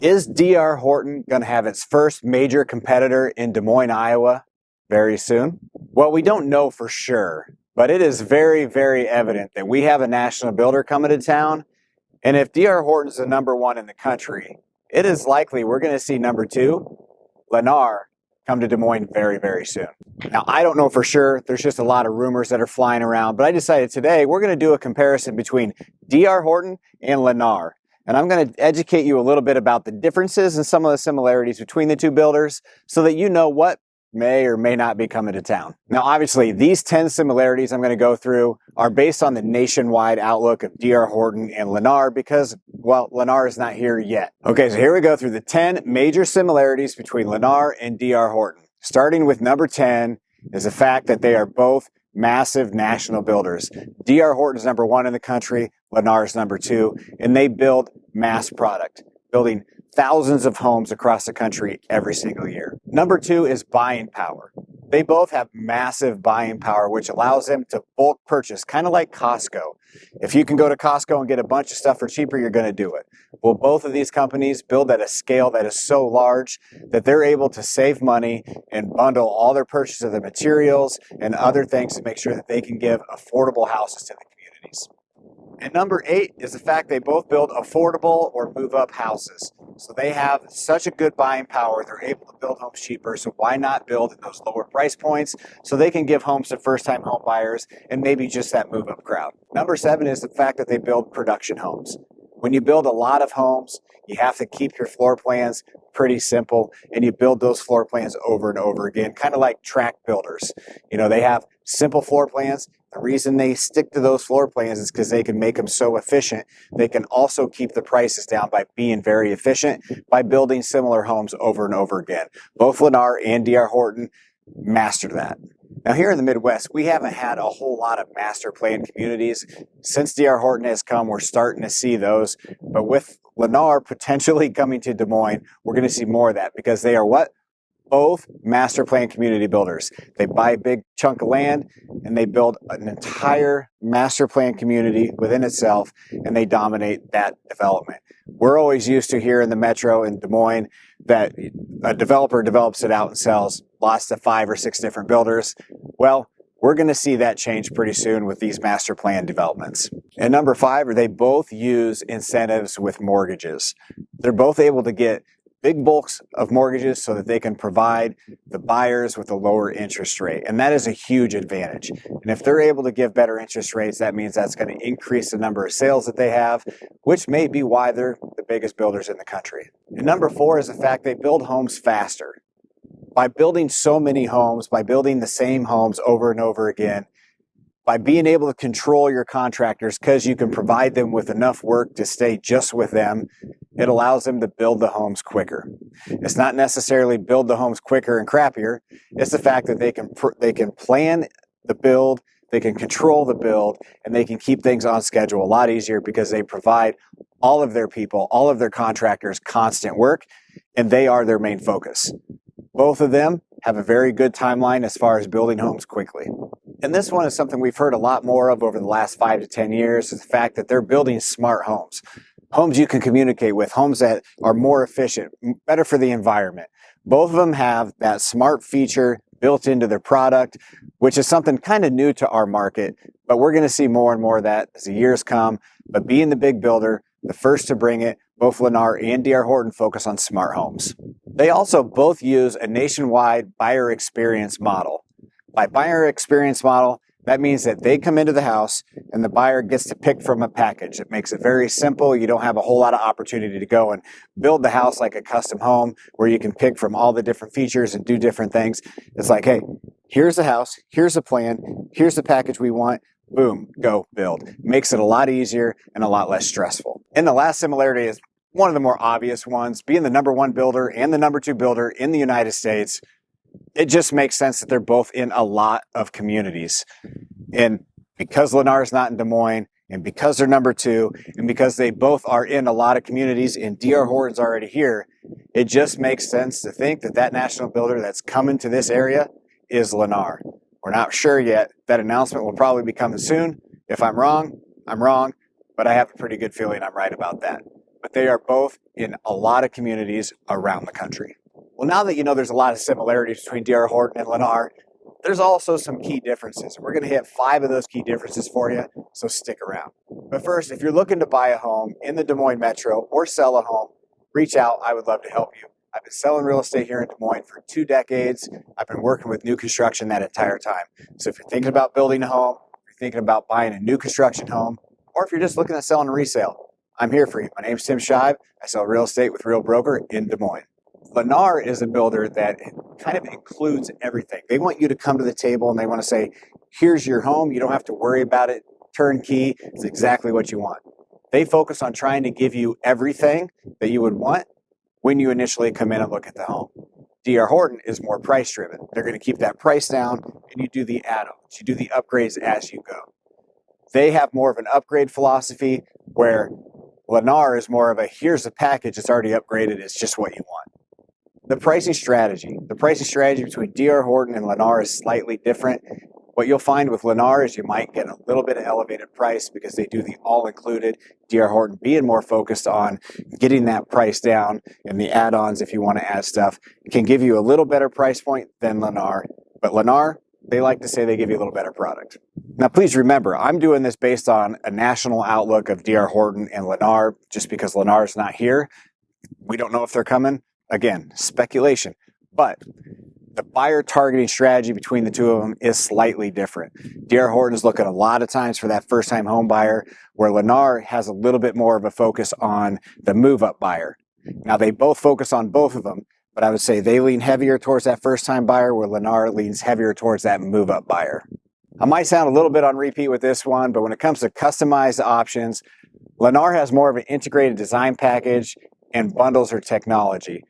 Is DR Horton going to have its first major competitor in Des Moines, Iowa very soon? Well, we don't know for sure, but it is very, very evident that we have a national builder coming to town. And if DR Horton's the number one in the country, it is likely we're going to see number two, Lennar, come to Des Moines very, very soon. Now, I don't know for sure. There's just a lot of rumors that are flying around, but I decided today we're going to do a comparison between DR Horton and Lennar. And I'm going to educate you a little bit about the differences and some of the similarities between the two builders so that you know what may or may not be coming to town. Now, obviously, these 10 similarities I'm going to go through are based on the nationwide outlook of DR Horton and Lennar because, well, Lennar is not here yet. Okay, so here we go through the 10 major similarities between Lennar and DR Horton. Starting with number 10 is the fact that they are both massive national builders. DR Horton's number one in the country, Lennar's number two, and they build mass product, building thousands of homes across the country every single year. Number two is buying power. They both have massive buying power, which allows them to bulk purchase, kind of like Costco. If you can go to Costco and get a bunch of stuff for cheaper, you're going to do it. Well, both of these companies build at a scale that is so large that they're able to save money and bundle all their purchase of the materials and other things to make sure that they can give affordable houses to the communities. And number 8 is the fact they both build affordable or move-up houses. So they have such a good buying power, they're able to build homes cheaper, so why not build at those lower price points so they can give homes to first-time home buyers and maybe just that move-up crowd. Number 7 is the fact that they build production homes. When you build a lot of homes, you have to keep your floor plans pretty simple, and you build those floor plans over and over again, kind of like track builders. You know, they have simple floor plans. The reason they stick to those floor plans is because they can make them so efficient. They can also keep the prices down by being very efficient by building similar homes over and over again. Both Lennar and DR Horton mastered that. Now here in the Midwest, we haven't had a whole lot of master plan communities. Since DR Horton has come, we're starting to see those. But with Lennar potentially coming to Des Moines, we're going to see more of that because they are what? Both master plan community builders. They buy a big chunk of land and they build an entire master plan community within itself, and they dominate that development. We're always used to here in the metro in Des Moines that a developer develops it out and sells lots to 5 or 6 different builders. Well, we're going to see that change pretty soon with these master plan developments. And number 5, they both use incentives with mortgages. They're both able to get big bulks of mortgages so that they can provide the buyers with a lower interest rate. And that is a huge advantage. And if they're able to give better interest rates, that means that's going to increase the number of sales that they have, which may be why they're the biggest builders in the country. And number 4 is the fact they build homes faster. By building so many homes, by building the same homes over and over again, by being able to control your contractors because you can provide them with enough work to stay just with them, it allows them to build the homes quicker. It's not necessarily build the homes quicker and crappier. It's the fact that they can plan the build, they can control the build, and they can keep things on schedule a lot easier because they provide all of their people, all of their contractors constant work, and they are their main focus. Both of them have a very good timeline as far as building homes quickly. And this one is something we've heard a lot more of over the last 5 to 10 years, is the fact that they're building smart homes. Homes you can communicate with, homes that are more efficient, better for the environment. Both of them have that smart feature built into their product, which is something kind of new to our market, but we're going to see more and more of that as the years come. But being the big builder, the first to bring it, both Lennar and DR Horton focus on smart homes. They also both use a nationwide buyer experience model. By buyer experience model, that means that they come into the house and the buyer gets to pick from a package. It makes it very simple. You don't have a whole lot of opportunity to go and build the house like a custom home where you can pick from all the different features and do different things. It's like, hey, here's the house, here's the plan, here's the package we want. Boom, go build. Makes it a lot easier and a lot less stressful. And the last similarity is one of the more obvious ones. Being the number 1 builder and the number 2 builder in the United States, it just makes sense that they're both in a lot of communities. And because Lennar is not in Des Moines, and because they're number 2, and because they both are in a lot of communities and DR Horton's already here, it just makes sense to think that that national builder that's coming to this area is Lennar. We're not sure yet. That announcement will probably be coming soon. If I'm wrong, I'm wrong, but I have a pretty good feeling I'm right about that. but they are both in a lot of communities around the country. Well, now that you know there's a lot of similarities between DR Horton and Lennar, there's also some key differences. We're going to hit 5 of those key differences for you, so stick around. But first, if you're looking to buy a home in the Des Moines Metro or sell a home, reach out. I would love to help you. I've been selling real estate here in Des Moines for 2 decades. I've been working with new construction that entire time. So if you're thinking about building a home, if you're thinking about buying a new construction home, or if you're just looking at selling a resale, I'm here for you. My name's Tim Scheib. I sell real estate with Real Broker in Des Moines. Lennar is a builder that kind of includes everything. They want you to come to the table and they want to say, here's your home. You don't have to worry about it. Turnkey. It's exactly what you want. They focus on trying to give you everything that you would want when you initially come in and look at the home. DR Horton is more price driven. They're going to keep that price down and you do the add-ons. You do the upgrades as you go. They have more of an upgrade philosophy where Lennar is more of a here's a package, it's already upgraded, it's just what you want. The pricing strategy between DR Horton and Lennar is slightly different. What you'll find with Lennar is you might get a little bit of elevated price because they do the all-included. DR Horton being more focused on getting that price down, and the add-ons, if you want to add stuff, can give you a little better price point than Lennar. But Lennar, they like to say they give you a little better product. Now, please remember, I'm doing this based on a national outlook of DR Horton and Lennar. Just because Lennar is not here, we don't know if they're coming. Again, speculation. But the buyer targeting strategy between the two of them is slightly different. DR Horton is looking a lot of times for that first-time home buyer, where Lennar has a little bit more of a focus on the move-up buyer. Now, they both focus on both of them, but I would say they lean heavier towards that first-time buyer, where Lennar leans heavier towards that move-up buyer. I might sound a little bit on repeat with this one, but when it comes to customized options, Lennar has more of an integrated design package and bundles or technology,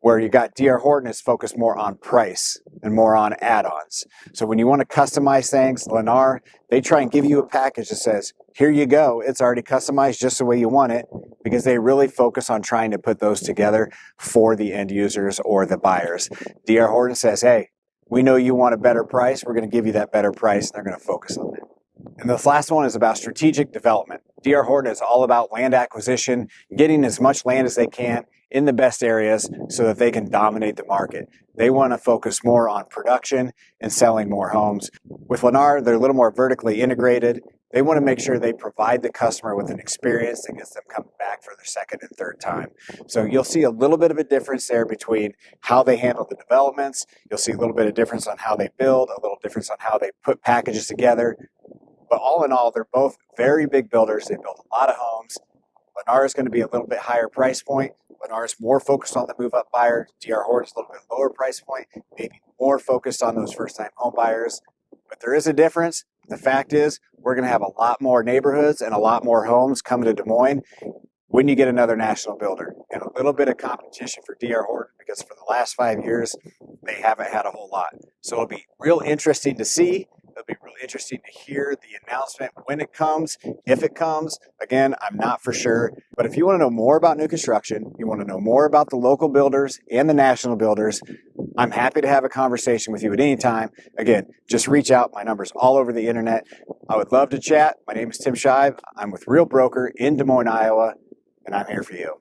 where you got DR Horton is focused more on price and more on add-ons. So when you want to customize things, Lennar, they try and give you a package that says, here you go, it's already customized just the way you want it, because they really focus on trying to put those together for the end users or the buyers. DR Horton says, hey, we know you want a better price, we're going to give you that better price, and they're going to focus on it. And this last one is about strategic development. DR Horton is all about land acquisition, getting as much land as they can in the best areas so that they can dominate the market. They want to focus more on production and selling more homes. With Lennar, they're a little more vertically integrated. They want to make sure they provide the customer with an experience that gets them coming back for their second and third time. So you'll see a little bit of a difference there between how they handle the developments. You'll see a little bit of difference on how they build, a little difference on how they put packages together. But all in all, they're both very big builders. They build a lot of homes. Lennar is going to be a little bit higher price point. Lennar is more focused on the move-up buyer. DR Horton is a little bit lower price point, maybe more focused on those first-time home buyers. But there is a difference. The fact is, we're going to have a lot more neighborhoods and a lot more homes coming to Des Moines when you get another national builder. And a little bit of competition for DR Horton, because for the last 5 years, they haven't had a whole lot. So it'll be real interesting to see. It'll be really interesting to hear the announcement when it comes, if it comes. Again, I'm not for sure. But if you want to know more about new construction, you want to know more about the local builders and the national builders, I'm happy to have a conversation with you at any time. Again, just reach out. My number's all over the internet. I would love to chat. My name is Tim Scheib. I'm with Real Broker in Des Moines, Iowa, and I'm here for you.